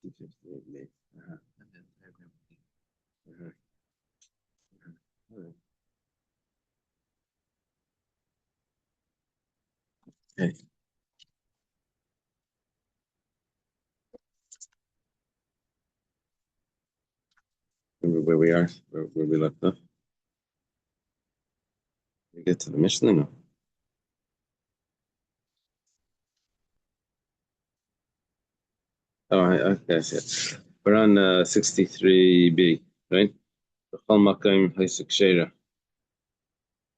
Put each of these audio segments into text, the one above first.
258 and then paragraph B. All right. Okay. Remember where we are, where we left off? We get to the Mishnah now. Oh, okay, I see it. We're on 63b, right?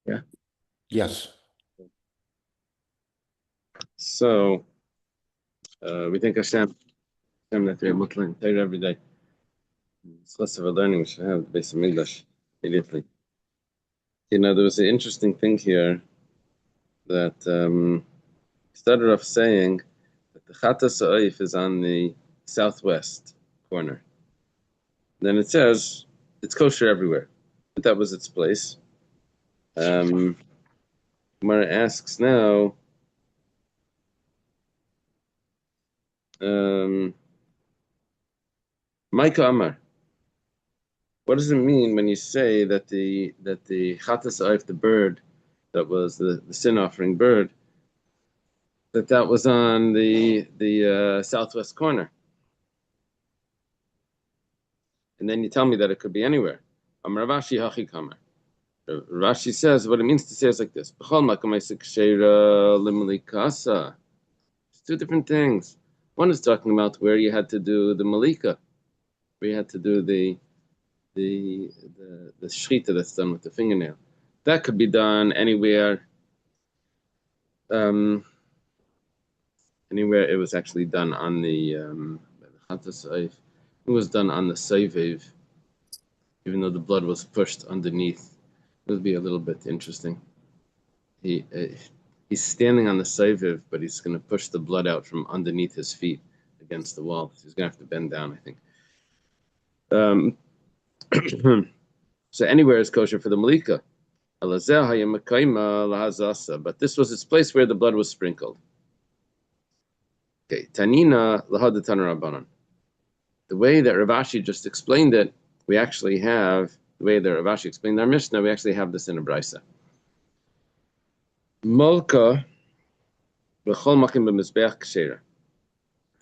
Yeah. Yes. So we think Hashem that we're muttering Torah every day. It's less of a learning we should have the base of English immediately. You know, there was an interesting thing here that started off saying that the Chatas Ha'oif is on the southwest corner. Then it says it's kosher everywhere. But that was its place. Gemara asks now, Micah Amar, what does it mean when you say that the Chatas Ha'oif, the bird that was the sin offering bird, that was on the southwest corner? And then you tell me that it could be anywhere. Amar Ravashi Hachi Kamar. Rashi says what it means to say is like this. It's two different things. One is talking about where you had to do the malika, where you had to do the shchita that's done with the fingernail. That could be done anywhere. Anywhere it was actually done on the Chatas Ha'oif. It was done on the Saiviv, even though the blood was pushed underneath. It would be a little bit interesting. He's standing on the Saiviv, but he's going to push the blood out from underneath his feet against the wall. He's going to have to bend down, I think. So anywhere is kosher for the malika. But this was its place where the blood was sprinkled. Okay, Tanina lahad Rabbanan. The way that Ravashi just explained it, we actually have the way that Ravashi explained our Mishnah. We actually have this in a brisa. Molka b'chol makim b'mizbeach kshera.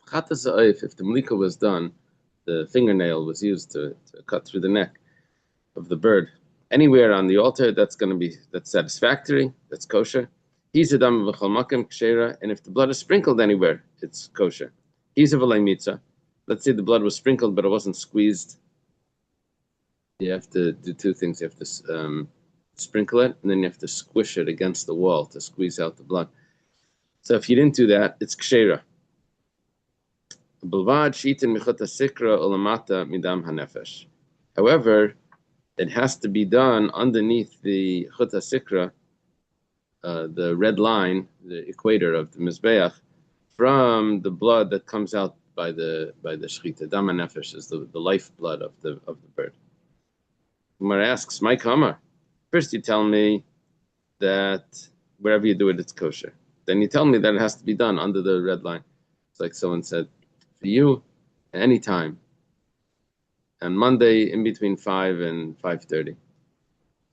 Chatas ha'oif, if the malika was done, the fingernail was used to cut through the neck of the bird. Anywhere on the altar, that's satisfactory, that's kosher. He's a dam b'chol makim kshera, and if the blood is sprinkled anywhere, it's kosher. He's a v'lei mitzah. Let's say the blood was sprinkled, but it wasn't squeezed. You have to do two things. You have to sprinkle it, and then you have to squish it against the wall to squeeze out the blood. So if you didn't do that, it's kshera. However, it has to be done underneath the chut hasikra, the red line, the equator of the mizbeach, from the blood that comes out by the shechita. Dam hanefesh is the life blood of the bird. Gemara asks, my kamar. First you tell me that wherever you do it, it's kosher. Then you tell me that it has to be done under the red line. It's like someone said, for you, anytime. On Monday, in between 5 and 5:30.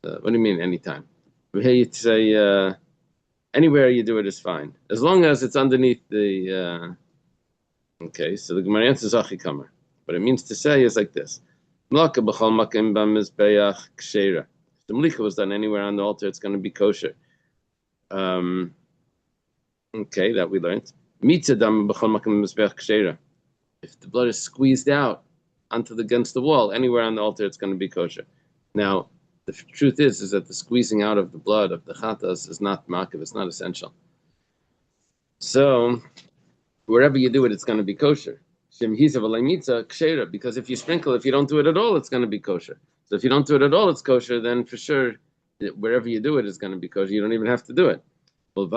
What do you mean, anytime? Here you say, anywhere you do it is fine. As long as it's underneath the... Okay, so the Gemara answers Achi Kamar. What it means to say is like this. If the malika was done anywhere on the altar, it's going to be kosher. Okay, that we learned. If the blood is squeezed out against the wall, anywhere on the altar, it's going to be kosher. Now, the truth is that the squeezing out of the blood of the chatas is not makiv, it's not essential. So, wherever you do it, it's going to be kosher. Because if you sprinkle, if you don't do it at all, it's going to be kosher. So if you don't do it at all, it's kosher, then for sure, wherever you do it is going to be kosher. You don't even have to do it. As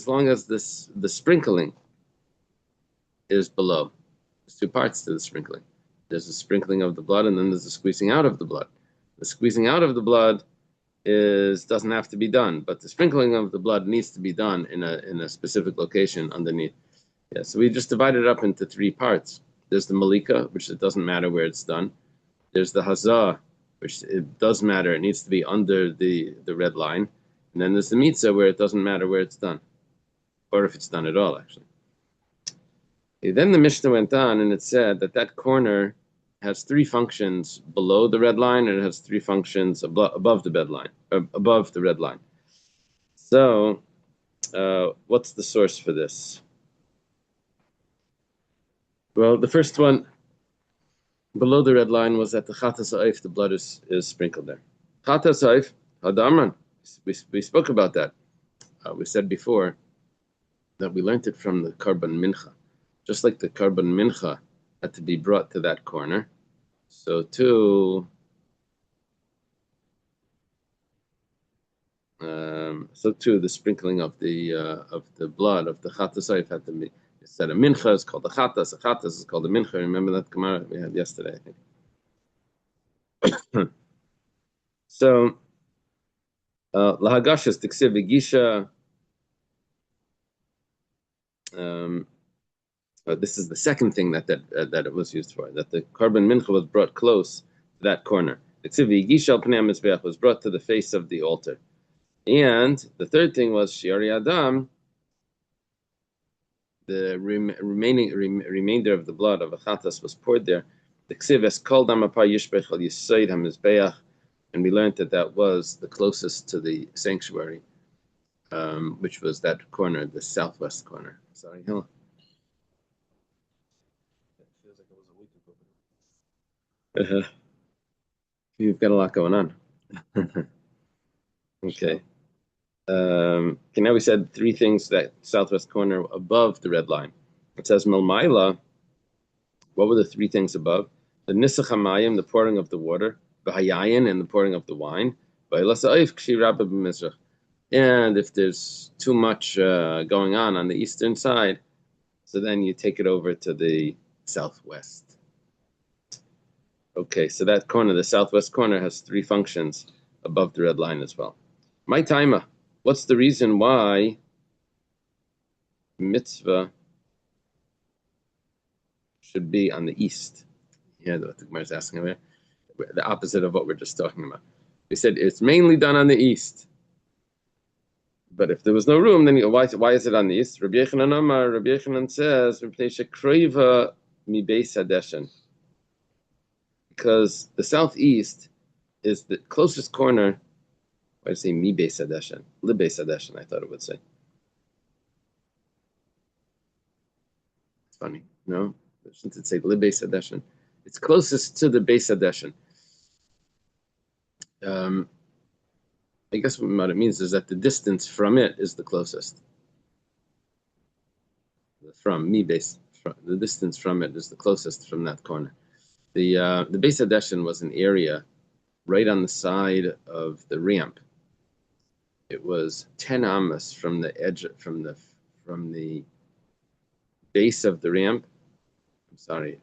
long as the sprinkling is below. There's two parts to the sprinkling. There's the sprinkling of the blood, and then there's the squeezing out of the blood. The squeezing out of the blood doesn't have to be done, but the sprinkling of the blood needs to be done in a specific location underneath. Yeah, so we just divided it up into three parts. There's the malika, which it doesn't matter where it's done. There's the hazah, which it does matter. It needs to be under the red line. And then there's the mitzvah, where it doesn't matter where it's done, or if it's done at all, actually. Then the Mishnah went on and it said that corner has three functions below the red line, and it has three functions above the above the red line. So, what's the source for this? Well, the first one below the red line was that the chatas ha'if, the blood is sprinkled there. Chatas ha'if, hadamran. We spoke about that. We said before that we learned it from the karban mincha. Just like the karban mincha had to be brought to that corner, so too, the sprinkling of the blood of the chatas ha'if had to be. Instead of mincha is called the chatas. The chatas is called the mincha. Remember that Gemara we had yesterday, I think. So, lahagashas tiksiv v'gisha. This is the second thing that it was used for. That the karban mincha was brought close to that corner. Tiksiv v'gisha al pnei mizbeach was brought to the face of the altar. And the third thing was shiari adam. The remainder of the blood of a chatas was poured there. The ksiv es kol dam apar yishbech al yisoid hamizbeach, and we learned that was the closest to the sanctuary, which was that corner, the southwest corner. Sorry, hello. It feels like it was a week ago. You've got a lot going on. Okay. Okay, now we said three things that southwest corner above the red line. It says Melmaila. What were the three things above? The nisach hamayim, the pouring of the water, v'hayayin, and the pouring of the wine, and if there's too much going on the eastern side, so then you take it over to the southwest. Okay, so that corner, the southwest corner, has three functions above the red line as well. My timer. What's the reason why mitzvah should be on the east? Yeah, what the Gemara is asking about. The opposite of what we're just talking about. We said it's mainly done on the east. But if there was no room, then why is it on the east? Rabbi Yechanan says, because the southeast is the closest corner. Why did I say mi beis hadeshen? Li beis hadeshen, I thought it would say. It's funny, no? Shouldn't it say li beis hadeshen? It's closest to the beis hadeshen. I guess what it means is that the distance from it is the closest. The distance from it is the closest from that corner. The beis hadeshen was an area right on the side of the ramp. It was 10 amas from the edge, from the base of the ramp. I'm sorry,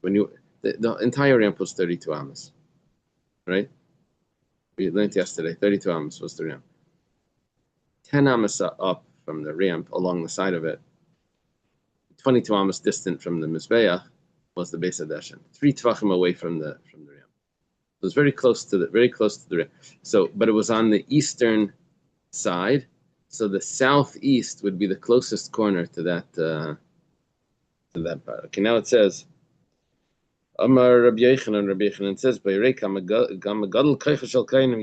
the entire ramp was 32 amas, right? We learned yesterday 32 amas was the ramp. 10 amas up from the ramp along the side of it. 22 amas distant from the mizbeach was the beis hadeshen. 3 tvachim away from the ramp. It was very close to the ramp. So, but it was on the eastern side, so the southeast would be the closest corner to that part. Okay, now it says Amar Rabbi Yechanan says you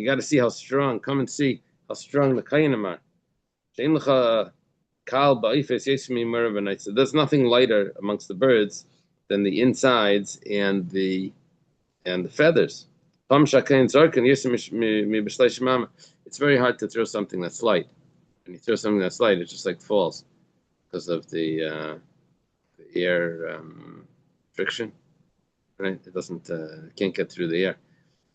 got to see how strong. Come and see how strong the kayanim are. So there's nothing lighter amongst the birds than the insides and the feathers. It's very hard to throw something that's light. When you throw something that's light, it just like falls because of the air friction, right? It doesn't can't get through the air.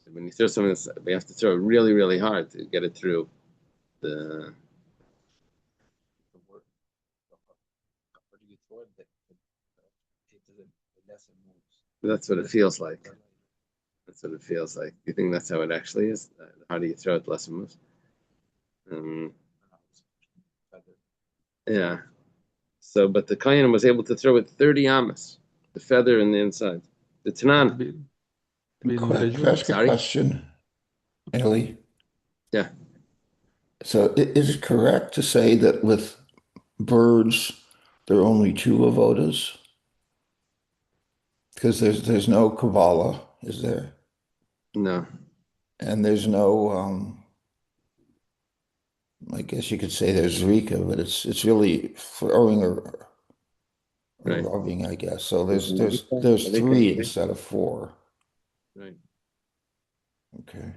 So when you throw something, we have to throw it really, really hard to get it through the. That's what it feels like. That's what it feels like. Do you think that's how it actually is? How do you throw it less moves? Um, yeah. So, but the Kohen was able to throw it 30 amas, the feather in the inside. The Had to Tanan. be Can I individual. ask a Sorry? question, Ellie? Yeah. So is it correct to say that with birds, there are only two avodas? Because there's no Kabbalah, is there? No. And there's no I guess you could say there's Rika, but it's really throwing or Right. rubbing, I guess. So There's Marika, there's Marika, three right? instead of four. Right. Okay.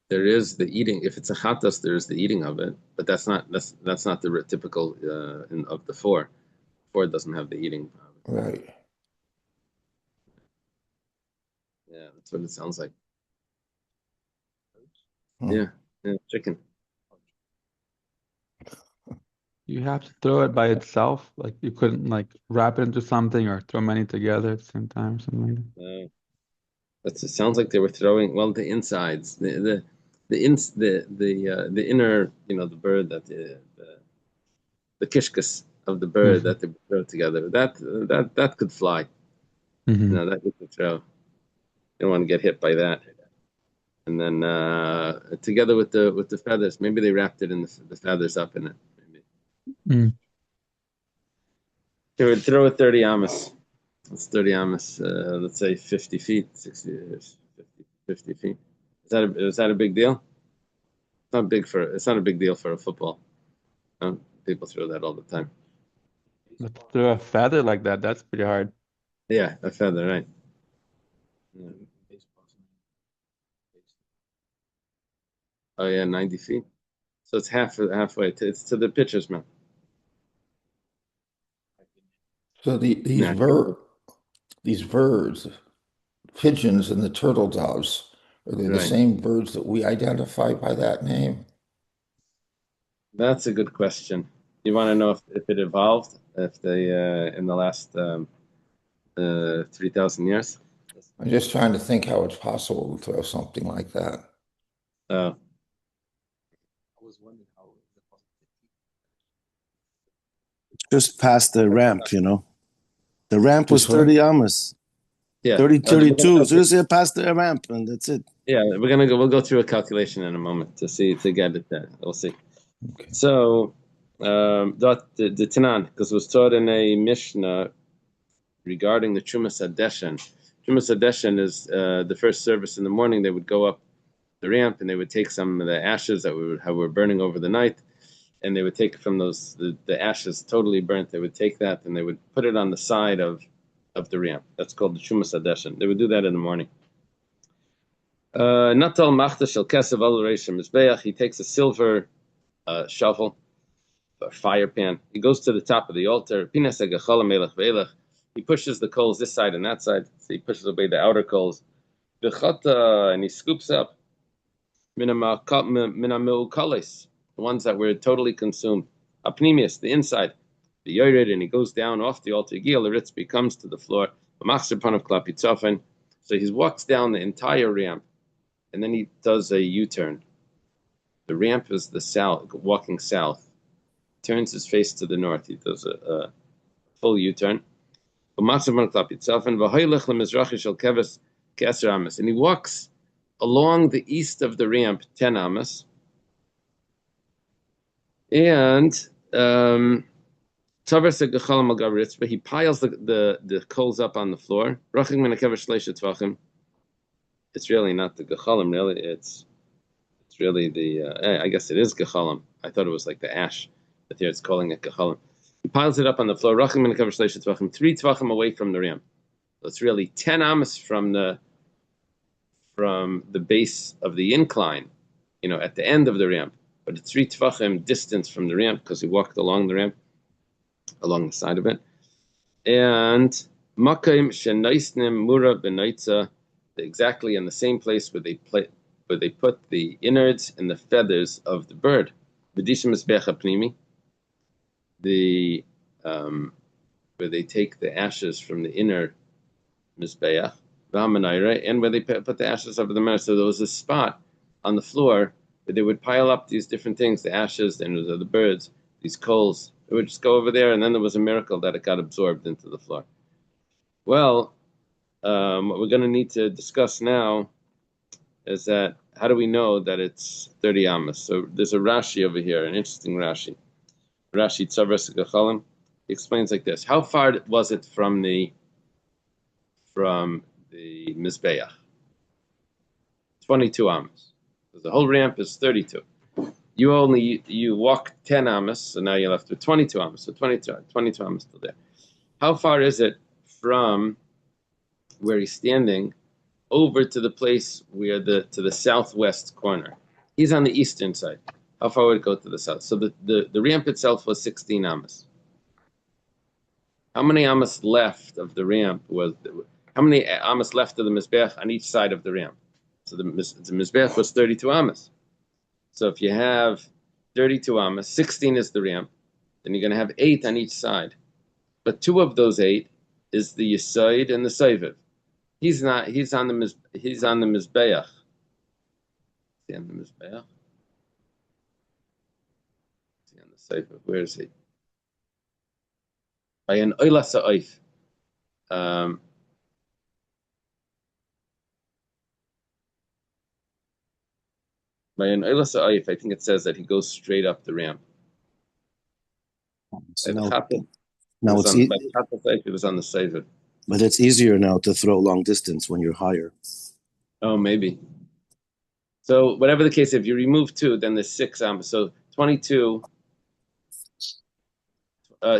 There is the eating. If it's a chatas, there is the eating of it, but that's not the typical of the four. Four doesn't have the eating. Right. Yeah, that's what it sounds like. Huh. Yeah, yeah, chicken. You have to throw it by itself. Like you couldn't like wrap it into something or throw many together at the same time, something like that. It sounds like they were throwing the insides, the inner, the bird the kishkas of the bird Hmm. that they throw together. That could fly. Hmm. That you could throw. You don't want to get hit by that. And then together with the feathers, maybe they wrapped it in the feathers up in it. Maybe Mm. they would throw it 30 amas. It's 30 amas. Let's say 50 feet, 60, 50 feet. Is that a big deal? It's not a big deal for a football. People throw that all the time. But to throw a feather like that, that's pretty hard. Yeah, a feather, right? Yeah. Oh yeah, 90 feet. So it's halfway. It's to the pitcher's mound. So Nah, these birds, pigeons and the turtle doves, are they the right. same birds that we identify by that name? That's a good question. You want to know if it evolved, if they in the last 3,000 years? I'm just trying to think how it's possible to throw something like that. Uh, Just past the ramp, The ramp was Just what? 30 amas, yeah, 30, we're gonna 32. So calculate. just get past the ramp and that's it. Yeah, we're gonna go. We'll go through a calculation in a moment to get it there. We'll see. Okay. So, the Tanan, because it was taught in a Mishnah regarding the Trumas Hadeshen. Trumas Hadeshen is the first service in the morning. They would go up the ramp and they would take some of the ashes that were burning over the night, and they would take from the ashes totally burnt. They would take that and they would put it on the side of the ramp. That's called the Trumas Hadeshen. They would do that in the morning. Natal Machta Shel Kesav Al Reish Mizbeach. He takes a silver shovel, a fire pan. He goes to the top of the altar. He pushes the coals this side and that side. So he pushes away the outer coals. And he scoops up the ones that were totally consumed. Apnimius, the inside. The yored, and he goes down off the altar. Gil Ritzbi comes to the floor. So he walks down the entire ramp, and then he does a U-turn. The ramp is the south, walking south. Turns his face to the north. He does a full U-turn. And he walks along the east of the ramp 10 amas, and he piles the coals up on the floor. It's really not the gechalim, really. It's really I guess it is gechalim. I thought it was like the ash, but here it's calling it gechalim. He piles it up on the floor. 3 tvachim away from the ram. So it's really 10 amas from the base of the incline, at the end of the ramp. But it's 3 tvachim distance from the ramp because he walked along the ramp, along the side of it. And Makaim Shenaisnim Mura Benaitza, exactly in the same place where they put the innards and the feathers of the bird. V'dishim Mizbeach Pnimi, where they take the ashes from the inner Mizbeach. right? And where they put the ashes over the menorah. So there was a spot on the floor where they would pile up these different things, the ashes, and the birds, these coals. It would just go over there, and then there was a miracle that it got absorbed into the floor. Well, what we're going to need to discuss now is that how do we know that it's 30 amas? So there's a Rashi over here, an interesting Rashi. Rashi Tzavras Gachalim. He explains like this: how far was it from the Mizbeach? 22 amas. So the whole ramp is 32. You walk 10 amas, so now you're left with 22 amas. So 22 amas still there. How far is it from where he's standing over to the place where to the southwest corner? He's on the eastern side. How far would it go to the south? So the ramp itself was 16 amas. How many amas left of the ramp how many amas left of the Mizbeach on each side of the ramp? So the Mizbeach was 32 amas. So if you have 32 amas, 16 is the ramp, then you're going to have 8 on each side. But 2 of those 8 is the Yesod and the Seiviv. He's on the Mizbeach. Is he on the Mizbeach? Is he on the Seiviv? Where is he? By an Oila Sa'if. By an Oila Sa'if, I think it says that he goes straight up the ramp. So By now it's it was on the Seiviv. but it's easier now to throw long distance when you're higher. Oh, maybe. So whatever the case, if you remove 2, then there's 6 amas. So 22,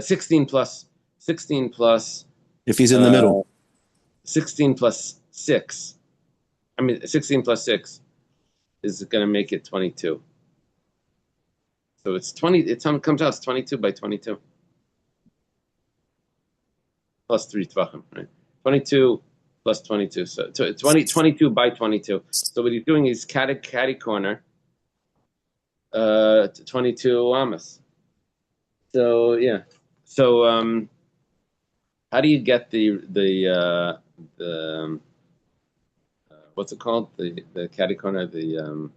16 plus. If he's in the middle, 16 plus 6. 16 plus 6 is going to make it 22. So it's 20. It comes out as 22 by 22 plus 3 tvachim, right? 22 plus 22. So 22 by 22. So what he's doing is catty corner, 22 amas. So yeah. So how do you get the what's it called? The catty corner, the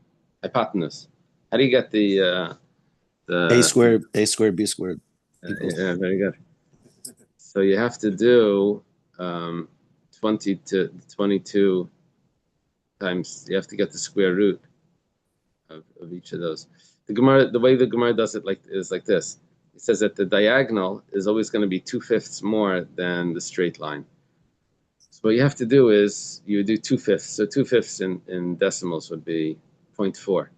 hypotenuse. How do you get the a squared, b squared. yeah, very good. So you have to do 20 to 22 times. You have to get the square root of each of those. The way the Gemara does it is like this. It says that the diagonal is always going to be 2/5 more than the straight line. So what you have to do is you do 2/5. So 2/5 in decimals would be 0.4.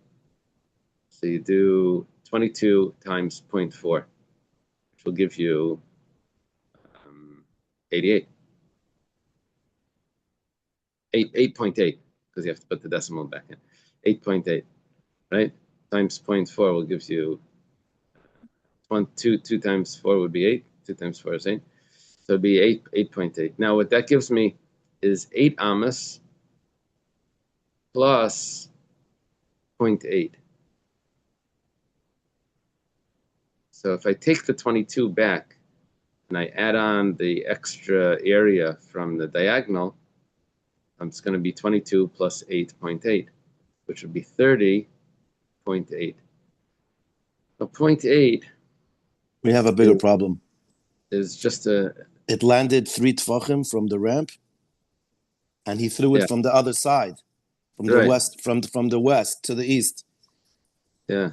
So you do 22 times 0.4, which will give you 88. 8.8, because you have to put the decimal back in. 8.8, right? Times 0.4 will give you 2 times 4 would be 8. 2 times 4 is 8. So it'd be 8.8. Now what that gives me is 8 amas plus 0.8. So if I take the 22 back and I add on the extra area from the diagonal, it's going to be 22 plus 8.8, which would be 30.8. So 0.8. We have a bigger problem. Is just It landed 3 tvachim from the ramp, and he threw it from the other side, from the west, from the west to the east. Yeah.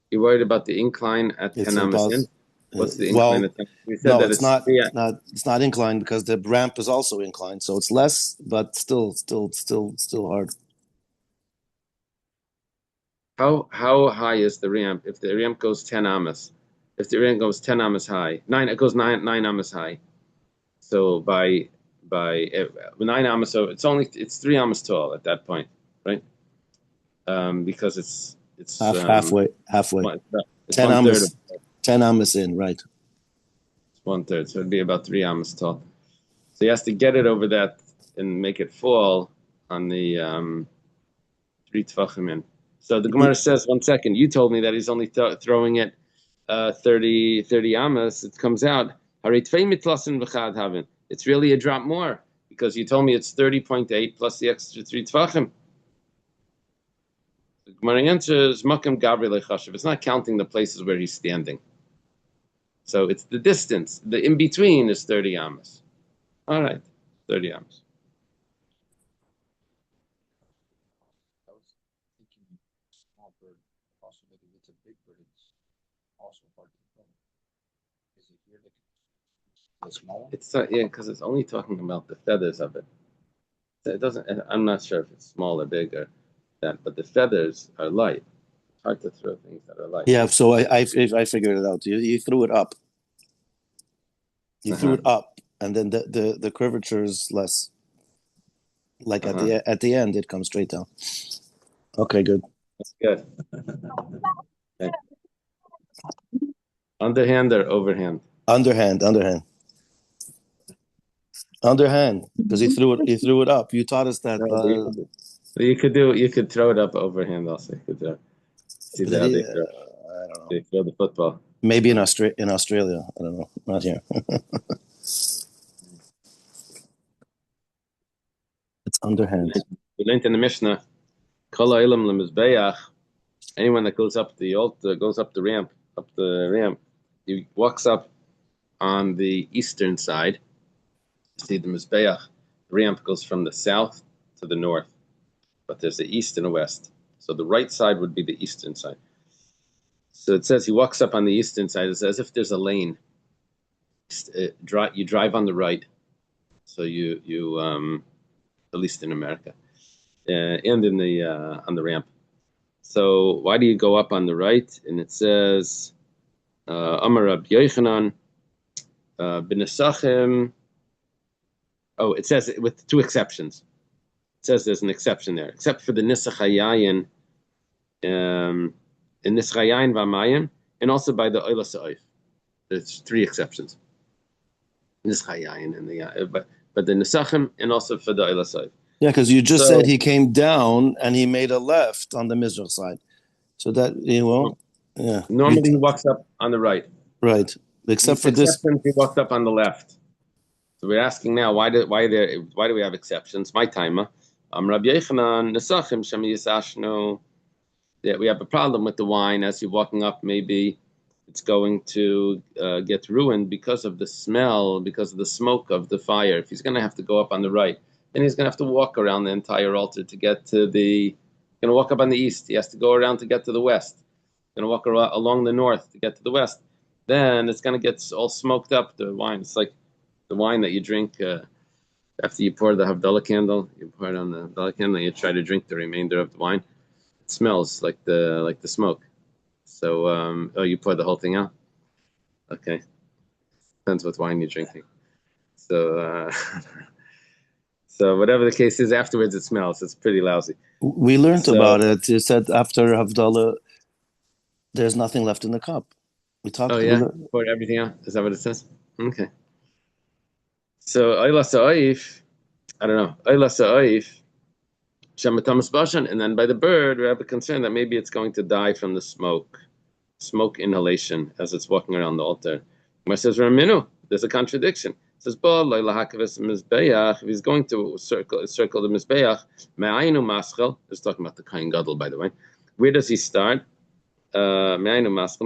You worried about the incline at 10 amas in? What's the incline at 10? We said that it's not inclined because the ramp is also inclined, so it's less, but still hard. How high is the ramp? If the ramp goes 10 amas, if the ramp goes 10 amas high, it goes 9 amas high. So by 9 amas, so it's 3 amas tall at that point, right? Because it's halfway. It's 10 amas in, right? It's 1/3, so it'd be about 3 amas tall. So he has to get it over that and make it fall on the 3 tvachim in. So the Gemara says, 1 second, you told me that he's only throwing it 30 amas. It comes out, it's really a drop more because you told me it's 30.8 plus the extra 3 Tvachim. The Gemara answers, Makam Gabri Lechashiv. It's not counting the places where he's standing. So it's the distance. The in-between is 30 Amos. All right, 30 Amos. I was thinking small bird, also maybe it's a big bird, it's also hard to tell. Is it here that the small one? It's yeah, because it's only talking about the feathers of it. So it doesn't. I'm not sure if it's small or big or that, but the feathers are light. It's hard to throw things that are light. Yeah, so I figured it out. You threw it up. You threw it up, and then the curvature is less. Like at the end, it comes straight down. Okay, good. That's good. Okay. Underhand or overhand? Underhand, because he threw it up. You taught us that. You could throw it up overhand also. You could see how they throw. I don't know. They throw the football. Maybe in Australia. I don't know. Not here. It's underhand. We learned in the Mishnah, anyone that goes up the altar, goes up the ramp, he walks up on the eastern side. See the Mizbeach, the ramp goes from the south to the north, but there's the east and the west. So the right side would be the eastern side. So it says he walks up on the eastern side. It's as if there's a lane. You drive on the right. So you at least in America, and in the on the ramp. So why do you go up on the right? And it says, Amar Rab Yochanan, B'Nesachim. Oh, it says with two exceptions. It says there's an exception there, except for the Nisach HaYayin, in Nisach HaYayin V'Amayim, and also by the Oila Sa'if. There's three exceptions. Nisach HaYayin and the but the Nesachim and also for the Oila Sa'if. Yeah, because you just said he came down and he made a left on the Mizrach side. So that, yeah. Normally he walks up on the right. Right. Except for this. He walked up on the left. So we're asking now, why do we have exceptions? My timer. Rabbi Yochanan, Nesachim, Shem Yisashno. Yeah, we have a problem with the wine as you're walking up. Maybe it's going to get ruined because of the smell, because of the smoke of the fire. If he's going to have to go up on the right, then he's going to have to walk around the entire altar to get to the. Going to walk up on the east. He has to go around to get to the west. Going to walk along the north to get to the west. Then it's going to get all smoked up. The wine. It's like the wine that you drink after you pour the Havdalah candle. You pour it on the Havdalah candle, and you try to drink the remainder of the wine. It smells like the smoke. So, you pour the whole thing out? Okay. Depends what wine you're drinking. So, so whatever the case is, afterwards it smells. It's pretty lousy. We learned about it. You said after Havdalah, there's nothing left in the cup. We talked. Oh, yeah? Pour everything out? Is that what it says? Okay. So, Oila Sa'if, I don't know. Oila Sa'if, and then by the bird, we have a concern that maybe it's going to die from the smoke inhalation as it's walking around the altar. It says, Raminu, there's a contradiction. It says, if he's going to circle the Mizbeach, Me'ayinu Maschel, it's talking about the Kohen Gadol, by the way. Where does he start? Me'ayinu Maschel,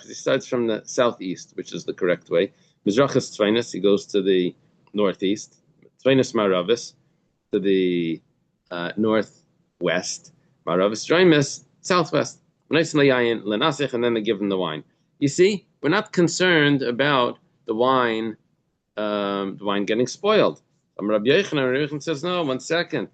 he starts from the southeast, which is the correct way. Mizrach is Tzvainis, he goes to the northeast. Tzvainis Maravis, to the northwest. Maravis Draimis, southwest. And then they give him the wine. You see, we're not concerned about the wine getting spoiled. Rabbi Yochanan says, no, 1 second.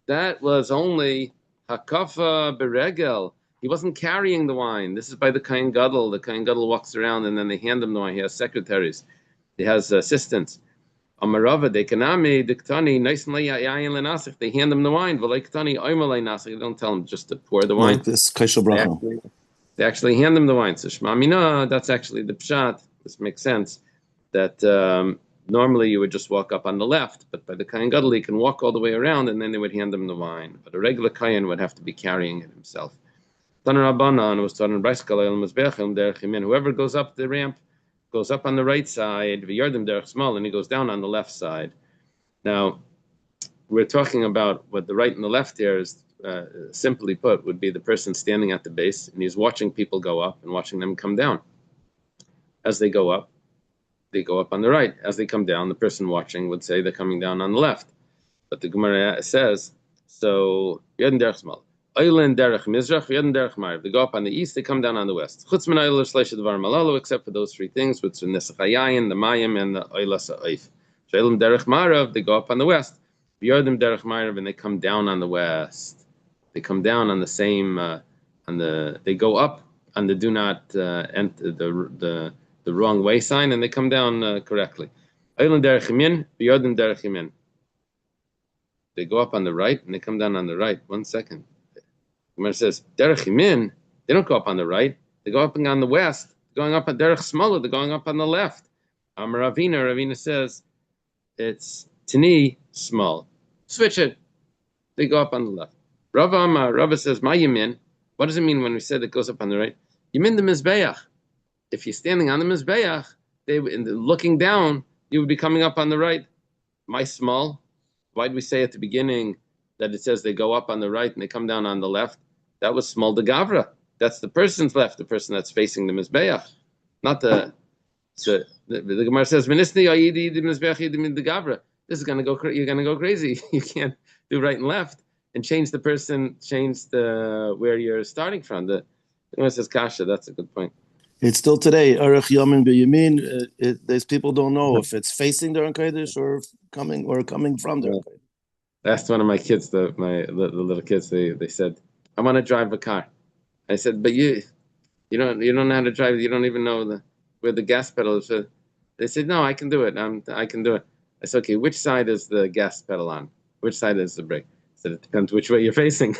That was only hakafa beregel. He wasn't carrying the wine. This is by the Kohen Gadol. The Kohen Gadol walks around and then they hand him the wine. He has secretaries. He has assistants. Amarava dekanami diktani nice yayin lenasich. They hand him the wine. V'leiktani oimalei nasich. They don't tell him just to pour the wine. Like this kaisha bracha. They actually hand him the wine. So Shema Mina, that's actually the pshat. This makes sense. That normally you would just walk up on the left, but by the Kohen Gadol he can walk all the way around, and then they would hand him the wine. But a regular Kohen would have to be carrying it himself. Whoever goes up the ramp goes up on the right side, and he goes down on the left side. Now, we're talking about what the right and the left here is, simply put, would be the person standing at the base, and he's watching people go up and watching them come down. As they go up on the right. As they come down, the person watching would say they're coming down on the left. But the Gemara says, so, Yedin Derech Smal. Eilen Derech Mizrach, Yedin Derech Ma'ariv. They go up on the east, they come down on the west. Chutz min Eiler Shleisha Dvar Malalu, except for those three things, which are Nesach HaYayin, the Mayim, and the Eilas HaOif. Eilen Derech Ma'ariv, they go up on the west. Yedim Derech Ma'ariv, and they come down on the west. They come down on the same, they go up on the do not enter the wrong way sign, and they come down correctly. Eilen Derech Yamin, Yedim Derech Yamin. They go up on the right and they come down on the right. 1 second. Gemara says, Derech Yamin, they don't go up on the right. They go up and on the west. Going up on Derech Smaller, they're going up on the left. Ravina says, it's Tani small. Switch it. They go up on the left. Rava says, my Yamin. What does it mean when we said it goes up on the right? Yamin the Mizbeach. If you're standing on the Mizbeach, looking down, you would be coming up on the right. My small. Why did we say at the beginning that it says they go up on the right and they come down on the left? That was small de Gavra. That's the person's left, the person that's facing the Mizbeach. Not the Gemara says, This is going to go, you're going to go crazy. You can't do right and left and change the where you're starting from. The Gemara says, Kasha, that's a good point. It's still today. Arech Yamin B'Yamin. These people don't know if it's facing their Kodesh or coming from their Kodesh. Asked one of my kids, the little kids. They said, "I want to drive a car." I said, "But you don't know how to drive. You don't even know where the gas pedal is." They said, "No, I can do it. I can do it." I said, "Okay, which side is the gas pedal on? Which side is the brake?" I said, "It depends which way you're facing."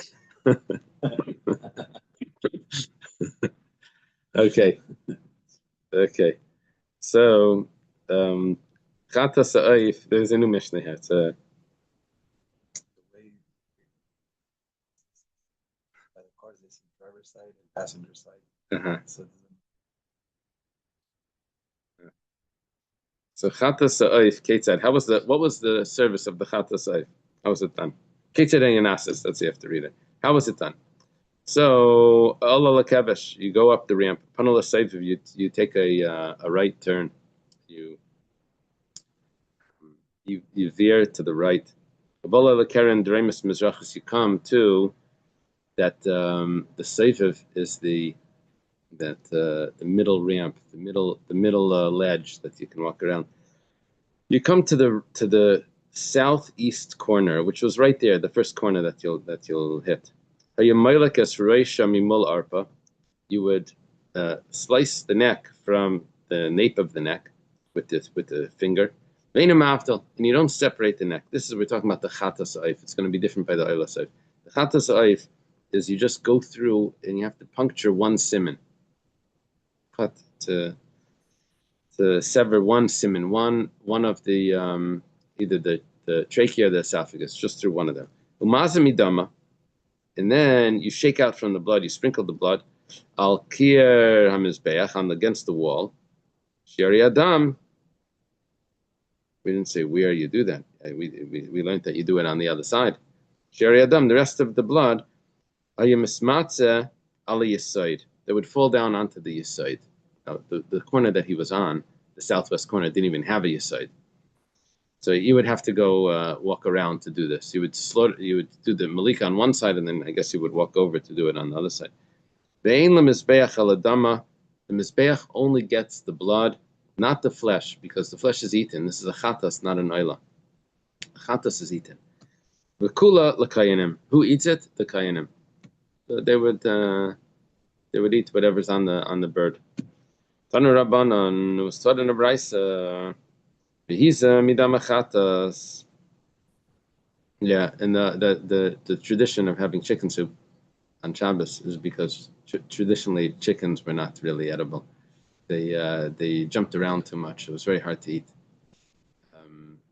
Okay. So, Chata Sa'if, there's a new Mishnah here. It's By the cars, they see driver's side and passenger side. So Chata Sa'if, Ketzad, what was the service of the Chata Sa'if? How was it done? Ketzad and Yanasis, that's you have to read it. How was it done? So, Allah Lakevish, you go up the ramp. Panala Saifiv, you take a right turn. You veer to the right. Allah Lakeren Dremis Mizrachis, you come to that the Saifiv is the middle ramp, the middle ledge that you can walk around. You come to the southeast corner, which was right there, the first corner that you'll hit. You would slice the neck from the nape of the neck with the finger, and you don't separate the neck. This is we're talking about the Chata Sa'if. It's going to be different by the Oila Sa'if. The Chata Sa'if is you just go through and you have to puncture one siman. Cut to sever one siman, one of the either the trachea or the esophagus, just through one of them. Umazamidama. And then you shake out from the blood, you sprinkle the blood, al kier hamizbeach, against the wall. Shari adam. We didn't say where you do that. We learned that you do it on the other side. Shari adam, the rest of the blood, ayamismatze ala yisoid. They would fall down onto the yisoid. Now, the corner that he was on, the southwest corner, didn't even have a yisoid. So you would have to go walk around to do this. You would do the malika on one side, and then I guess you would walk over to do it on the other side. The mizbeach only gets the blood, not the flesh, because the flesh is eaten. This is a chatas, not an oila. A chatas is eaten. V'kula l'kayanim. Who eats it? The kayanim. So they would eat whatever's on the bird. Tanu Rabbanan was taught in a brayso. He's midamachatas. Yeah, and the tradition of having chicken soup on Shabbos is because traditionally chickens were not really edible. They jumped around too much. It was very hard to eat.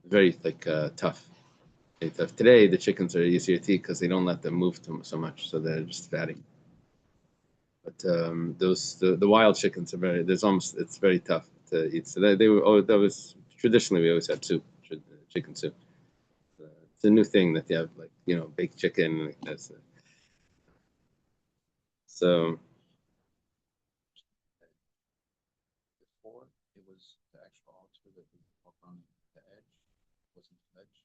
Very tough. Very tough. Today the chickens are easier to eat because they don't let them move so much, so they're just fatty. But the wild chickens are it's very tough to eat. So that was traditionally we always had soup, chicken soup. It's a new thing that you have, like, baked chicken. Like this. So Before it was the actual altar that we walk on the edge. It wasn't the edge.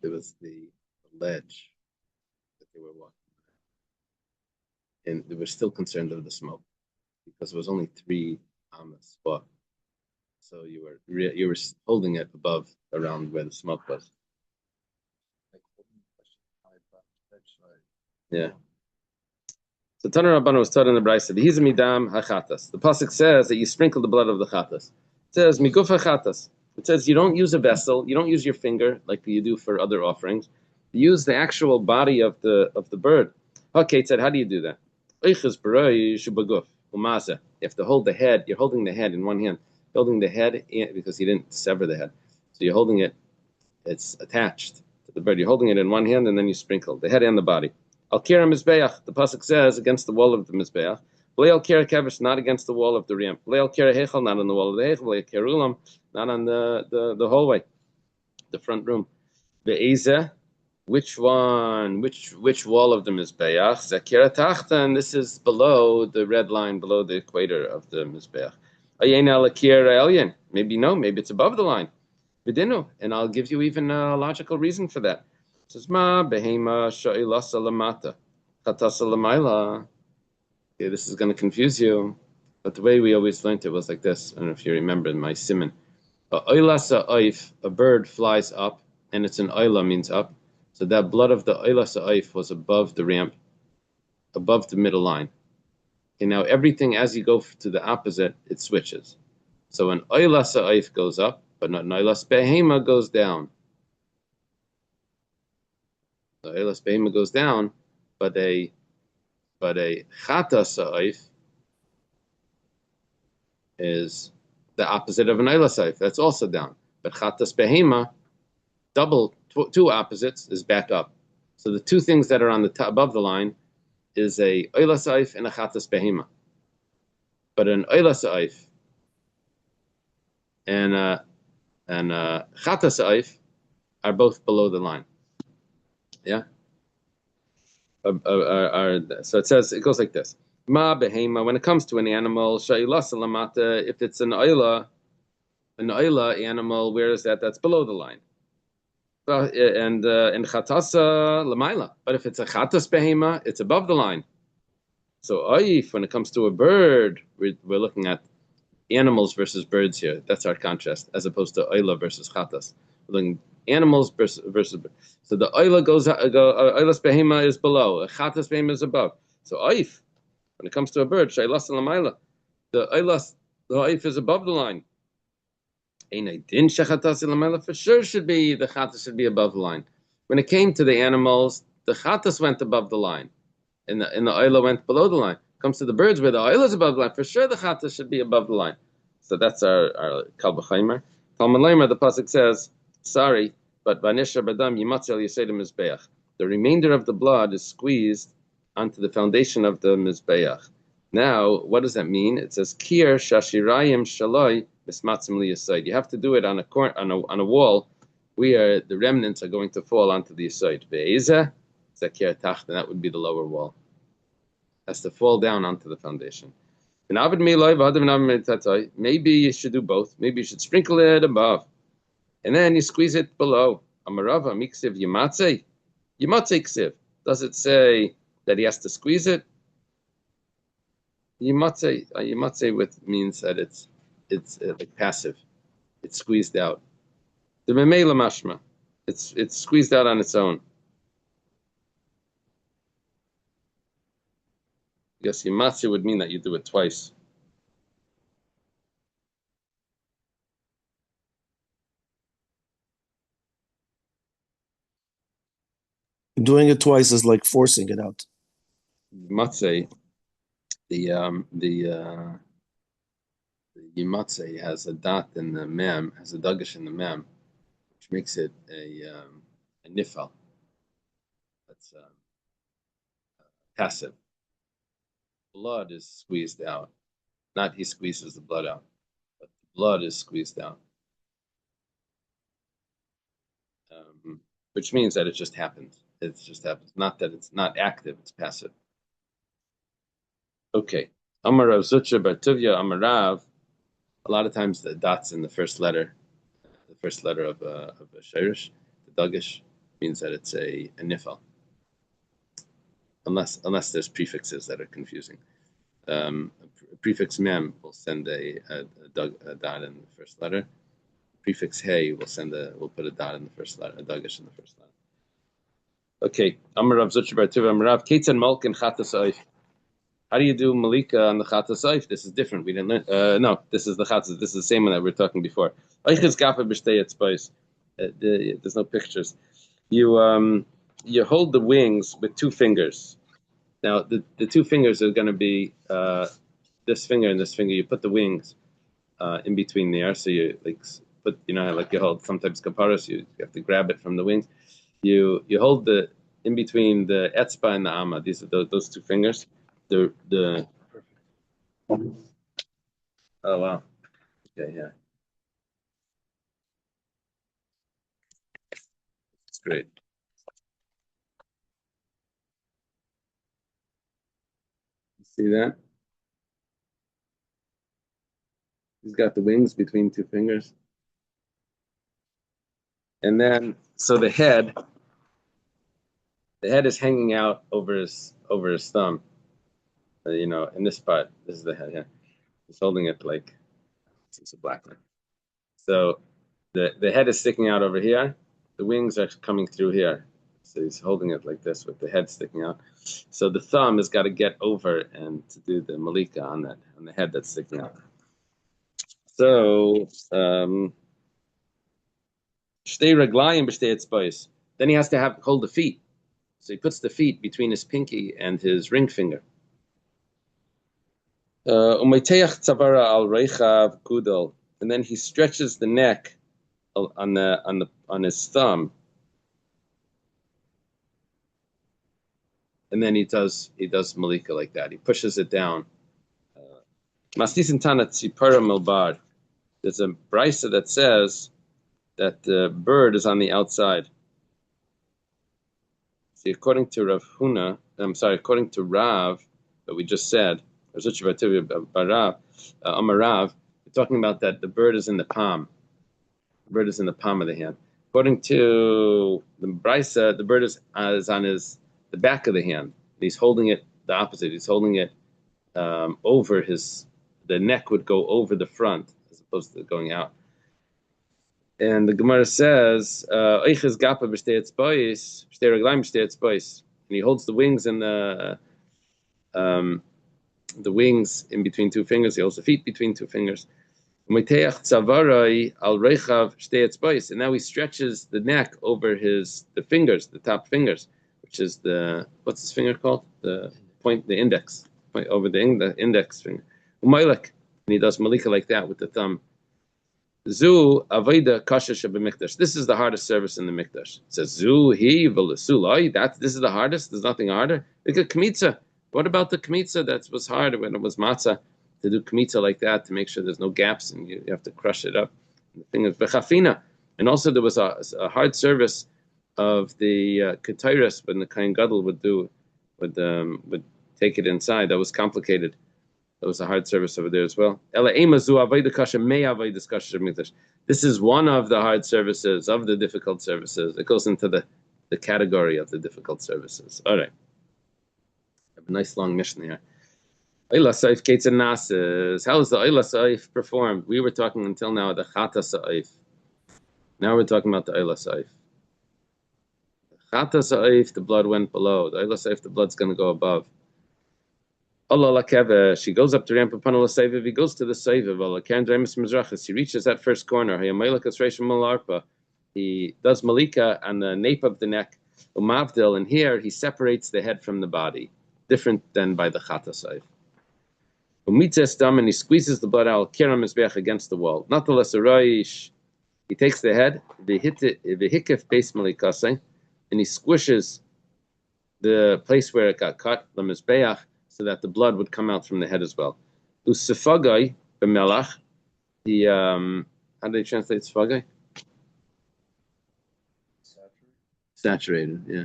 it was the ledge that they were walking on, and they were still concerned of the smoke because it was only 3 amas spot. So you were holding it above around where the smoke was. Like holding the question high back the edge side. Yeah. So Tanur Rabbanu was taught in the Brisa, "He's a midam hachatas." The pasuk says that you sprinkle the blood of the chatas. It says miguf hachatas. It says you don't use a vessel, you don't use your finger like you do for other offerings. You use the actual body of the bird. Okay, it said, how do you do that? You have to hold the head. You're holding the head in one hand, holding the head because he didn't sever the head, so you're holding it. It's attached to the bird. You're holding it in one hand, and then you sprinkle the head and the body. Al kira mizbeach. The pasuk says against the wall of the mizbeach. Leil kira kevish, not against the wall of the riyam. Leil kira hechel, not on the wall of the hechel. Leil kira ulam, not on the hallway, the front room. Be'ezeh, which one? Which wall of the mizbeach? Zakira tachtan. This is below the red line, below the equator of the mizbeach. Ayena al kira elyon. Maybe no. Maybe it's above the line. B'dinu, and I'll give you even a logical reason for that. It says ma behema sha'ilasa lamata chatasa lamayla. Okay, this is going to confuse you, but the way we always learned it was like this. I don't know if you remember my simon. Oilasa oif, a bird flies up, and it's an oila means up. So that blood of the oilasa oif was above the ramp, above the middle line. Okay, now everything as you go to the opposite, it switches. So an oilasa oif goes up, but not an oilas behema goes down. The oilas behema goes down, but a chatas oif is the opposite of an oilas oif. That's also down. But chatas behema, double two opposites, is back up. So the two things that are on the top, above the line is a oilas oif and a chatas behema. But an oilas oif and chatas oif are both below the line. Yeah. So it says, it goes like this. Ma behema, when it comes to an animal, sha'ilasa lamata, if it's an oila animal, where is that? That's below the line. And chatasa lamaila. But if it's a chatas behema, it's above the line. So oif, when it comes to a bird, we're looking at animals versus birds here. That's our contrast, as opposed to oila versus chatas. We're looking animals versus. So the oila oilas behema is below, a chatas behema is above. So oif, when it comes to a bird, shaylas lamaila, the oif is above the line. For sure should be the chatas should be above the line. When it came to the animals, the chatas went above the line, and the oila went below the line. Comes to the birds where the oila is above the line. For sure, the chatas should be above the line. So that's our kal v'chaimer. Talmud Leimer, the pasuk says, sorry, but banisha badam yimatzel yiseidim mizbeach. The remainder of the blood is squeezed onto the foundation of the mizbeach. Now, what does that mean? It says kir shashirayim shaloi mismatzim liyasaid. You have to do it on a wall where the remnants are going to fall onto the yasaid. Ve'ezeh zakir tacht, and that would be the lower wall. It has to fall down onto the foundation. Maybe you should do both. Maybe you should sprinkle it above, and then you squeeze it below. Amarava miksiv yimatzei. Yimatzei ksiv. Does it say that he has to squeeze it? Yimatzei with means that it's like passive. It's squeezed out. The memela mashma. It's squeezed out on its own. Yes, yimatzei would mean that you do it twice. Doing it twice is like forcing it out. Yimatzei, the yimatzei has a dot in the mem, has a dagesh in the mem, which makes it a nifal. That's passive. Blood is squeezed out. Not he squeezes the blood out, but the blood is squeezed out. which means that it just happens. It just happens. Not that it's not active; it's passive. Okay. Amar Rav Zutra Bar Tuvia Amar Rav. A lot of times the dots in the first letter of a shirish, the dagish, means that it's a nifal. Unless there's prefixes that are confusing. A prefix mem will send a dot in the first letter. Prefix hey will put a dot in the first letter, a dagish in the first letter. Okay. Amar Rav Zutra Bar Tuvia Amar Rav Ketzan Malkin Chatas Oif. How do you do Malika on the Chatas Oif? This is different. We didn't learn. No, this is the Chatas. This is the same one that we were talking before. There's no pictures. You hold the wings with two fingers. Now the two fingers are going to be this finger and this finger. You put the wings in between there, so you put like you hold sometimes kaparas. You have to grab it from the wings. You hold the in between the etzba and the amma. These are those two fingers. The oh wow, okay, yeah, it's great. You see that? He's got the wings between two fingers, and then so the head is hanging out over his thumb. In this part, this is the head. Yeah, he's holding it like it's a black one. So the head is sticking out over here. The wings are coming through here. So he's holding it like this with the head sticking out. So the thumb has got to get over and to do the malika on the head that's sticking out. So shtei raglayim b'shtei etzbos. Then he has to hold the feet. So he puts the feet between his pinky and his ring finger. Umayteach tzavara al reichav kudol, and then he stretches the neck on his thumb, and then he does malika like that. He pushes it down. Mastis intana tzipara milbar. There's a brisa that says that the bird is on the outside. See, according to Rav, that we just said, Amarav, we're talking about that the bird is in the palm. The bird is in the palm of the hand. According to the brisa, the bird is on the back of the hand. He's holding it the opposite. He's holding it over the neck would go over the front as opposed to going out. And the Gemara says, and he holds the wings and the wings in between two fingers. He holds the feet between two fingers. And now he stretches the neck over the fingers, the top fingers, which is what's this finger called? The index, point over the index finger. And he does malika like that with the thumb. Zu avoda kasha shebemikdash. This is the hardest service in the mikdash. It says zu hi v'lesulai. This is the hardest. There's nothing harder. Look at kmitza. What about the kmitza? That was hard when it was matzah to do kmitza like that to make sure there's no gaps and you have to crush it up. The thing is bechafina. And also there was a hard service of the ketairas when the kain gadol would take it inside. That was complicated. That was a hard service over there as well. This is one of the hard services, of the difficult services. It goes into the category of the difficult services. All right. I have a nice long mission here. Oila Saif Kates and Nases. How is the Oila Saif performed? We were talking until now the Chata Saif. Now we're talking about the Oila Saif. Chata Saif, the blood went below. The Oila Saif, the blood's going to go above. She goes up to Rampa Panala Saiviv, he goes to the Saiviv, he reaches that first corner. He does Malika on the nape of the neck, and here he separates the head from the body, different than by the Chata Saif. And he squeezes the blood out against the wall. Not the Lesaraish. He takes the head, the hikif base Malikasai, and he squishes the place where it got cut, the Mizbeach, so that the blood would come out from the head as well. Usifagai b'melach. How do they translate sifagai? Saturated, yeah.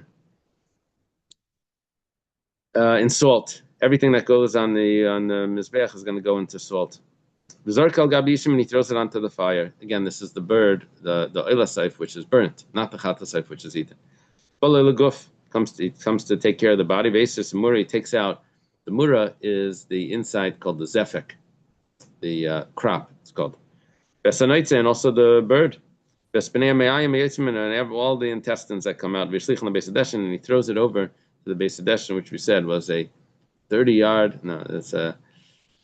In salt, everything that goes on the mizbeach is going to go into salt. V'zarka al gabi yishim, and he throws it onto the fire. Again, this is the bird, the oila saif, which is burnt, not the chata saif, which is eaten. Balei leguf comes to take care of the body. V'esis mura, he takes out the mura is the inside called the zefek, the crop. It's called. Vesanaitze, and also the bird. Vespenei me'ayim me'yitzim, and all the intestines that come out. V'shlichon lebeis hadeshin, and he throws it over to the Beis Hadeshin, which we said was a 30-yard. No, it's a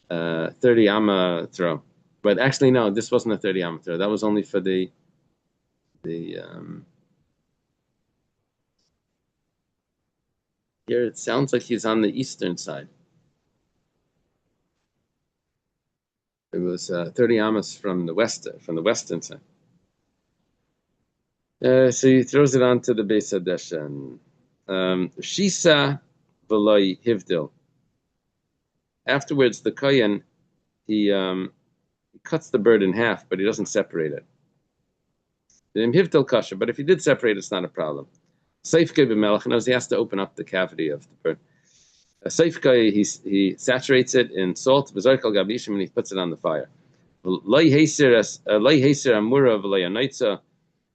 30 amma throw. But actually, no, this wasn't a 30 amma throw. That was only for the here it sounds like he's on the eastern side. It was 30 ammas from the western side. So he throws it onto the Beis Hadeshin. Shisa v'loi hivdil. Afterwards, the kohen he cuts the bird in half, but he doesn't separate it. Hivdil kasha, but if he did separate, it's not a problem. Seifkei b'melech, knows he has to open up the cavity of the bird. Seifkei, he saturates it in salt, v'zarek al gabishim, and he puts it on the fire. Loi heiser amura v'loi anaitza.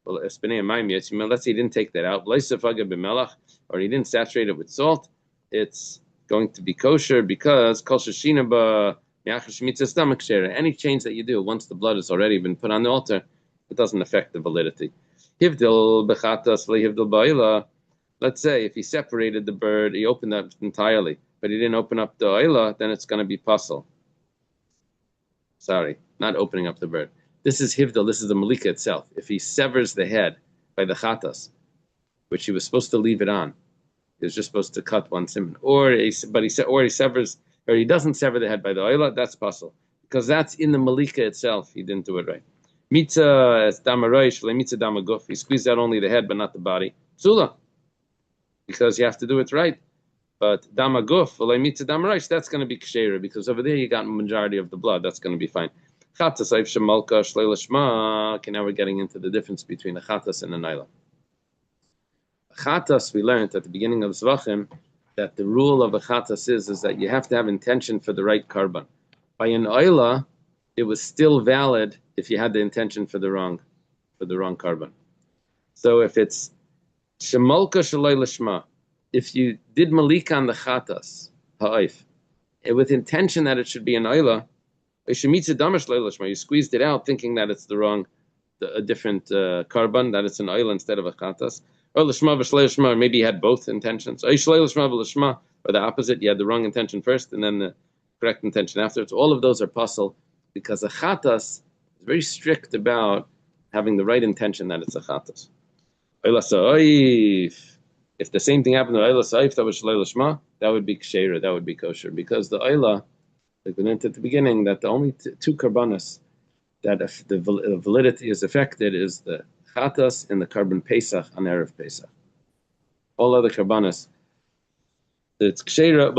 Well, let's say he didn't take that out, or he didn't saturate it with salt. It's going to be kosher because any change that you do once the blood has already been put on the altar, it doesn't affect the validity. Let's say if he separated the bird, he opened up entirely, but he didn't open up the oila, then it's going to be puzzle. Sorry, not opening up the bird. This is hivdil, this is the malika itself. If he severs the head by the chatas, which he was supposed to leave it on, he was just supposed to cut one simon, or he severs, or he doesn't sever the head by the oila, that's puzzle, because that's in the malika itself. He didn't do it right. Mitzah es damaroish le mitzah damaguf. He squeezed out only the head, but not the body. Psula, because you have to do it right. But damaguf le mitzah damaroish, that's going to be ksheira, because over there you got majority of the blood. That's going to be fine. Chatas Saif Shemalka Shleil Shma. Okay, now we're getting into the difference between a chatas and a naila. A chatas, we learned at the beginning of Zavachim that the rule of a chatas is that you have to have intention for the right carbon. By an oila, it was still valid if you had the intention for the wrong carbon. So if it's Shemalka Shleil Shma, if you did malik on the chatas ha'if, with intention that it should be an oila, you squeezed it out thinking that it's a different carbon, that it's an oil instead of a chatas. Or maybe you had both intentions. Or the opposite, you had the wrong intention first and then the correct intention afterwards. All of those are puzzle because a chatas is very strict about having the right intention that it's a chatas. If the same thing happened to oila saif, that was shleil shma, that would be ksheira, that would be kosher, because the oila, like we learned at the beginning, that the only two karbanas that if the validity is affected is the chatas and the carbon pesach on erev pesach. All other karbanas, it's ksheira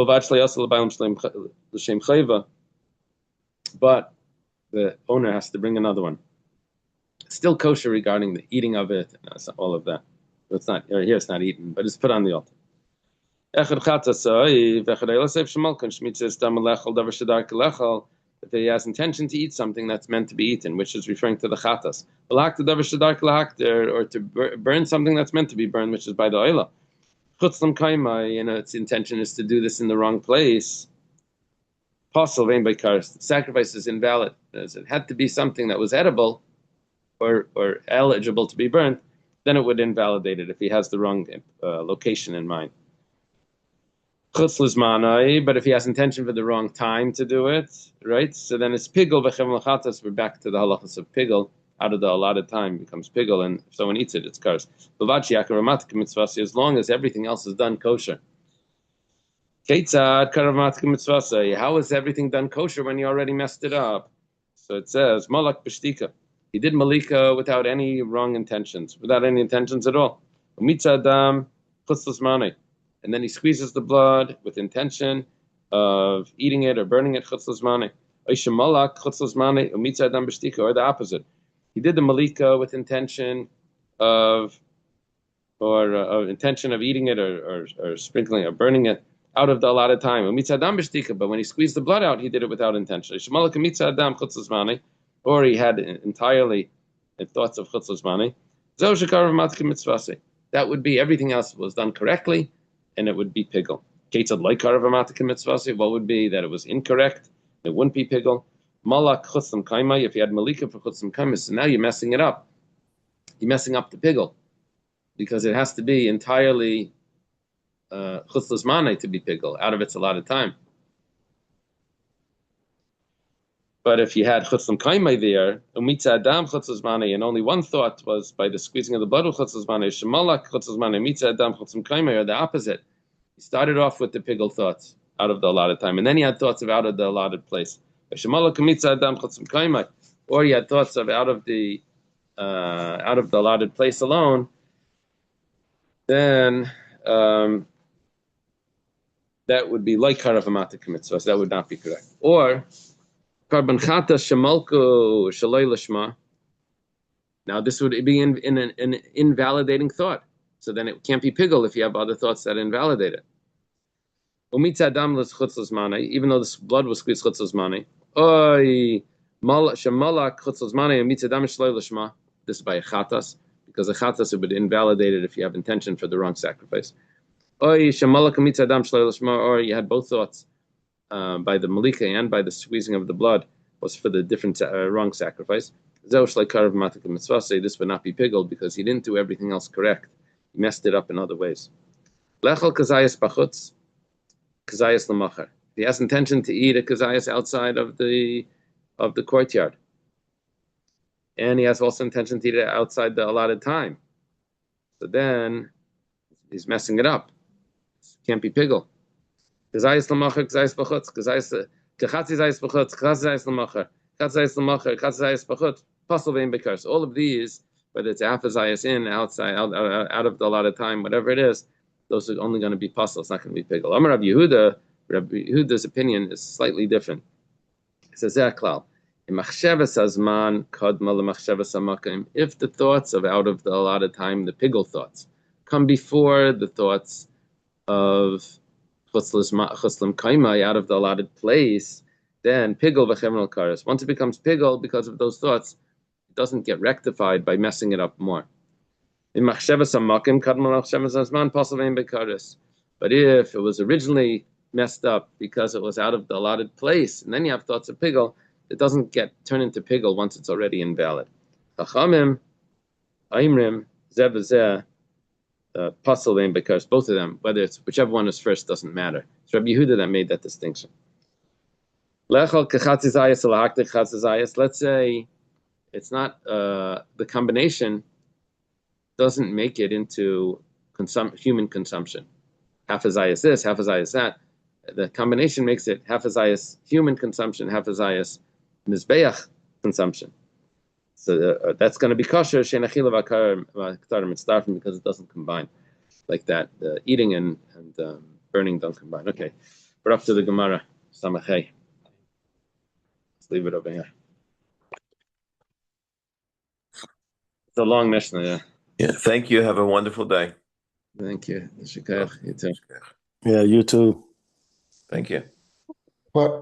l'shem chayva, but the owner has to bring another one. It's still kosher regarding the eating of it, and all of that. It's not here; it's not eaten, but it's put on the altar. If he has intention to eat something that's meant to be eaten, which is referring to the chatas, or to burn something that's meant to be burned, which is by the oila. Its intention is to do this in the wrong place. Sacrifice is invalid. It had to be something that was edible or eligible to be burnt, then it would invalidate it if he has the wrong location in mind. But if he has intention for the wrong time to do it, right? So then it's pigel v'chem l'chatas. We're back to the halachas of pigel. Out of the allotted time becomes pigel, and if someone eats it, it's kars. As long as everything else is done kosher. How is everything done kosher when you already messed it up? So it says malak b'shtika. He did malika without any wrong intentions, without any intentions at all. And then he squeezes the blood with intention of eating it or burning it, or the opposite. He did the malika with intention of or intention of eating it or sprinkling or burning it out of the allotted time. But when he squeezed the blood out, he did it without intention. Or he had entirely thoughts of chutz l'zmani. That would be everything else was done correctly, and it would be pigel. What would be that it was incorrect? It wouldn't be pigel. Malak chutzim kaima. If you had malika for chutzim kaima, so now you're messing it up. You're messing up the pigel because it has to be entirely chutz l'zmani to be pigel out of its allotted time. But if you had chutzim kaimai there, umitza adam chutzim zmani, and only one thought was by the squeezing of the blood of chutzim zmani, shemalak chutzim zmani, umitza adam chutzim kaimai, or the opposite. He started off with the pigel thoughts out of the allotted time, and then he had thoughts of out of the allotted place. Shemalak umitza adam chutzim kaimai, or he had thoughts of out of the allotted place alone. Then that would be like karavamata mitzvah. So that would not be correct. Or Karban chata shemalku shaloi lishma. Now this would be in an invalidating thought. So then it can't be pigel if you have other thoughts that invalidate it. Umitza adam l'chutz l'zmani, even though this blood was squeezed chutz l'zmani. Oy shemalak chutz l'zmani umitza adam shaloi lishma. This is by a chatas, because a chatas it would invalidate it if you have intention for the wrong sacrifice. Oy shemalak umitza adam shaloi lishma, or you had both thoughts. By the malika and by the squeezing of the blood was for the different wrong sacrifice. This would not be piggled because he didn't do everything else correct. He messed it up in other ways. Lechel kazayas bachutz, kazayas l'machar. If he has intention to eat a kazayas outside of the courtyard, and he has also intention to eat it outside the allotted time, so then he's messing it up. Can't be piggled. Kazayas l'machar, kazayas b'chutz, kazayas kachatzi zayas b'chutz, kachatzi zayas l'machar, kachatzi zayas l'machar, kachatzi zayas b'chutz, pasal vein bekars. All of these, whether it's half a zayas in, outside, out of the allotted time, whatever it is, those are only going to be pasal. It's not going to be pigel. Amar Rabbi Yehuda's opinion is slightly different. It says klal. If the thoughts of out of the allotted time, the pigel thoughts, come before the thoughts of chuslam kaimai out of the allotted place, then pigel v'chemel karas. Once it becomes pigel because of those thoughts, it doesn't get rectified by messing it up more. But if it was originally messed up because it was out of the allotted place, and then you have thoughts of pigel, it doesn't get turned into pigel once it's already invalid. Chachamim, Aimrim, Zeh v'zeh, pasal vein because both of them, whether it's whichever one is first, doesn't matter. It's Rabbi Yehuda that made that distinction. Let's say it's not the combination doesn't make it into human consumption. Half a zayas this, half a zayas that. The combination makes it half a zayas human consumption, half a zayas mizbeach consumption. So that's going to be kosher because it doesn't combine like that. Eating and burning don't combine. Okay, we're up to the Gemara. Samachay. Let's leave it over here. It's a long Mishnah, yeah. Yeah, thank you. Have a wonderful day. Thank you. You too. Yeah, you too. Thank you. But